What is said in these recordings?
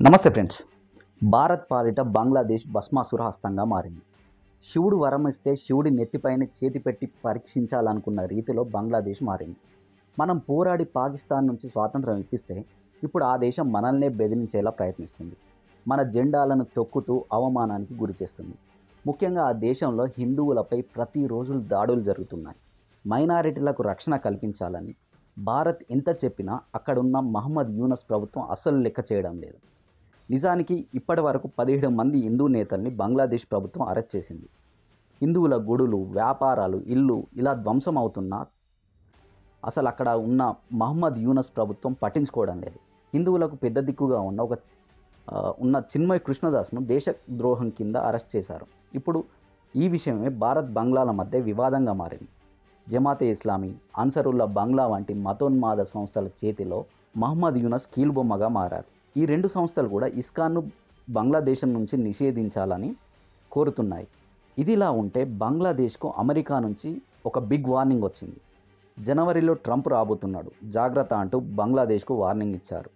నమస్తే ఫ్రెండ్స్. భారత్ పాలిట బంగ్లాదేశ్ భస్మాసుర హస్తంగా మారింది. శివుడు వరం ఇస్తే శివుడి నెత్తిపైన చేతి పెట్టి పరీక్షించాలనుకున్న రీతిలో బంగ్లాదేశ్ మారింది. మనం పోరాడి పాకిస్తాన్ నుంచి స్వాతంత్రం ఇప్పిస్తే ఇప్పుడు ఆ దేశం మనల్నే బెదిరించేలా ప్రయత్నిస్తుంది. మన జెండాలను తొక్కుతూ అవమానానికి గురి చేస్తుంది. ముఖ్యంగా ఆ దేశంలో హిందువులపై ప్రతిరోజు దాడులు జరుగుతున్నాయి. మైనారిటీలకు రక్షణ కల్పించాలని భారత్ ఎంత చెప్పినా అక్కడున్న మహమ్మద్ యూనస్ ప్రభుత్వం అస్సలు లెక్క చేయడం లేదు. నిజానికి ఇప్పటి వరకు 17 మంది హిందూ నేతల్ని బంగ్లాదేశ్ ప్రభుత్వం అరెస్ట్ చేసింది. హిందువుల గుడులు, వ్యాపారాలు, ఇల్లు ఇలా ధ్వంసం అవుతున్నా అసలు అక్కడ ఉన్న మహమ్మద్ యూనస్ ప్రభుత్వం పట్టించుకోవడం లేదు. హిందువులకు పెద్ద దిక్కుగా ఉన్న చిన్మయ్ కృష్ణదాస్ను దేశద్రోహం కింద అరెస్ట్ చేశారు. ఇప్పుడు ఈ విషయమే భారత్ బంగ్లాల మధ్య వివాదంగా మారింది. జమాతే ఇస్లామీ, అన్సరుల్లా బంగ్లా వంటి మతోన్మాద సంస్థల చేతిలో మహమ్మద్ యూనస్ కీలుబొమ్మగా మారారు. ఈ రెండు సంస్థలు కూడా ఇస్కాన్ను బంగ్లాదేశం నుంచి నిషేధించాలని కోరుతున్నాయి. ఇదిలా ఉంటే బంగ్లాదేశ్కు అమెరికా నుంచి ఒక బిగ్ వార్నింగ్ వచ్చింది. జనవరిలో ట్రంప్ రాబోతున్నాడు, జాగ్రత్త అంటూ బంగ్లాదేశ్కు వార్నింగ్ ఇచ్చారు.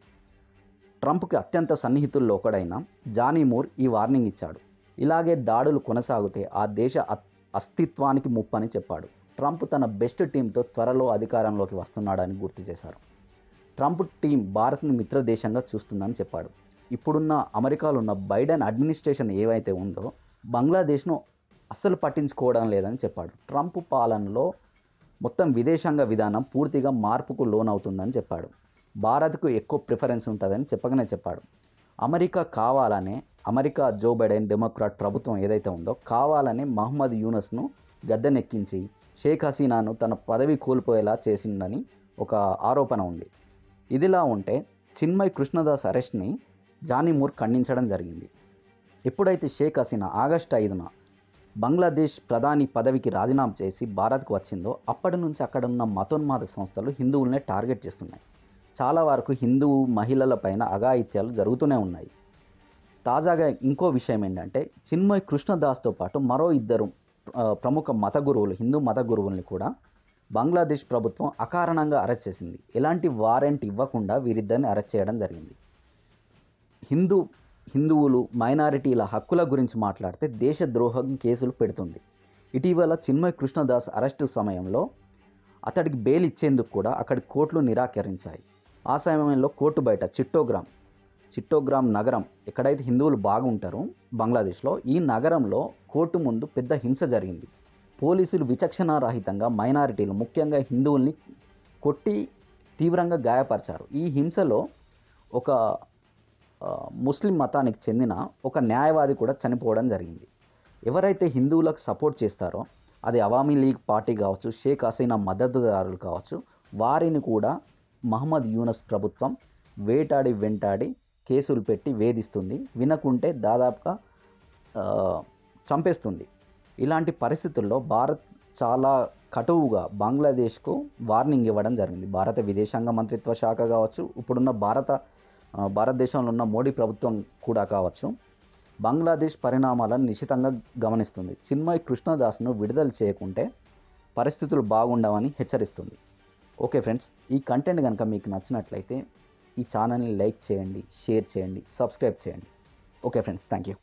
ట్రంప్కి అత్యంత సన్నిహితుల్లో ఒకడైన జానీ మూర్ ఈ వార్నింగ్ ఇచ్చాడు. ఇలాగే దాడులు కొనసాగితే ఆ దేశ అస్తిత్వానికి ముప్పని చెప్పాడు. ట్రంప్ తన బెస్ట్ టీంతో త్వరలో అధికారంలోకి వస్తున్నాడని గుర్తు చేశారు. ట్రంప్ టీం భారత్ని మిత్ర దేశంగా చూస్తుందని చెప్పాడు. ఇప్పుడున్న అమెరికాలో ఉన్న బైడెన్ అడ్మినిస్ట్రేషన్ ఏవైతే ఉందో బంగ్లాదేశ్ను అస్సలు పట్టించుకోవడం లేదని చెప్పాడు. ట్రంప్ పాలనలో మొత్తం విదేశాంగ విధానం పూర్తిగా మార్పుకు లోనవుతుందని చెప్పాడు. భారత్కు ఎక్కువ ప్రిఫరెన్స్ ఉంటుందని చెప్పాడు. అమెరికా జో బైడెన్ డెమోక్రాట్ ప్రభుత్వం ఏదైతే ఉందో కావాలని మహమ్మద్ యూనస్ను గద్దెనెక్కించి షేక్ హసీనాను తన పదవి కోల్పోయేలా చేసిందని ఒక ఆరోపణ ఉంది. ఇదిలా ఉంటే చిన్మయ్ కృష్ణదాస్ అరెస్ట్ని జానీ మూర్ ఖండించడం జరిగింది. ఎప్పుడైతే షేక్ హసీనా ఆగస్టు 5న బంగ్లాదేశ్ ప్రధాని పదవికి రాజీనామా చేసి భారత్కు వచ్చిందో అప్పటి నుంచి అక్కడ ఉన్న మతోన్మాద సంస్థలు హిందువులనే టార్గెట్ చేస్తున్నాయి. చాలా వరకు హిందూ మహిళల పైన అఘాయిత్యాలు జరుగుతూనే ఉన్నాయి. తాజాగా ఇంకో విషయం ఏంటంటే చిన్మయ్ కృష్ణదాస్తో పాటు మరో 2 ప్రముఖ మత గురువులు, హిందూ మత గురువుల్ని కూడా బంగ్లాదేశ్ ప్రభుత్వం అకారణంగా అరెస్ట్ చేసింది. ఎలాంటి వారెంట్ ఇవ్వకుండా వీరిద్దరిని అరెస్ట్ చేయడం జరిగింది. హిందువులు, మైనారిటీల హక్కుల గురించి మాట్లాడితే దేశద్రోహం కేసులు పెడుతుంది. ఇటీవల చిన్మయ్ కృష్ణదాస్ అరెస్టు సమయంలో అతడికి బెయిల్ ఇచ్చేందుకు కూడా అక్కడి కోర్టులు నిరాకరించాయి. ఆ సమయంలో కోర్టు బయట చిట్టోగ్రామ్ నగరం ఎక్కడైతే హిందువులు బాగుంటారో బంగ్లాదేశ్లో, ఈ నగరంలో కోర్టు ముందు పెద్ద హింస జరిగింది. పోలీసులు విచక్షణారహితంగా మైనారిటీలు, ముఖ్యంగా హిందువుల్ని కొట్టి తీవ్రంగా గాయపరిచారు. ఈ హింసలో ఒక ముస్లిం మతానికి చెందిన ఒక న్యాయవాది కూడా చనిపోవడం జరిగింది. ఎవరైతే హిందువులకు సపోర్ట్ చేస్తారో అది అవామీ లీగ్ పార్టీ కావచ్చు, షేక్ హసీనా మద్దతుదారులు కావచ్చు, వారిని కూడా మహమ్మద్ యూనస్ ప్రభుత్వం వెంటాడి కేసులు పెట్టి వేధిస్తుంది. వినకుంటే దాదాపుగా చంపేస్తుంది. ఇలాంటి పరిస్థితుల్లో భారత్ చాలా కటువుగా బంగ్లాదేశ్కు వార్నింగ్ ఇవ్వడం జరిగింది. భారత విదేశాంగ మంత్రిత్వ శాఖ కావచ్చు, ఇప్పుడున్న భారతదేశంలో ఉన్న మోడీ ప్రభుత్వం కూడా కావచ్చు, బంగ్లాదేశ్ పరిణామాలను నిశితంగా గమనిస్తుంది. చిన్మయ్ కృష్ణదాస్ను విడుదల చేయకుంటే పరిస్థితులు బాగుండవని హెచ్చరిస్తుంది. ఓకే ఫ్రెండ్స్, ఈ కంటెంట్ కనుక మీకు నచ్చినట్లయితే ఈ ఛానల్ని లైక్ చేయండి, షేర్ చేయండి, సబ్స్క్రైబ్ చేయండి. Okay friends, thank you.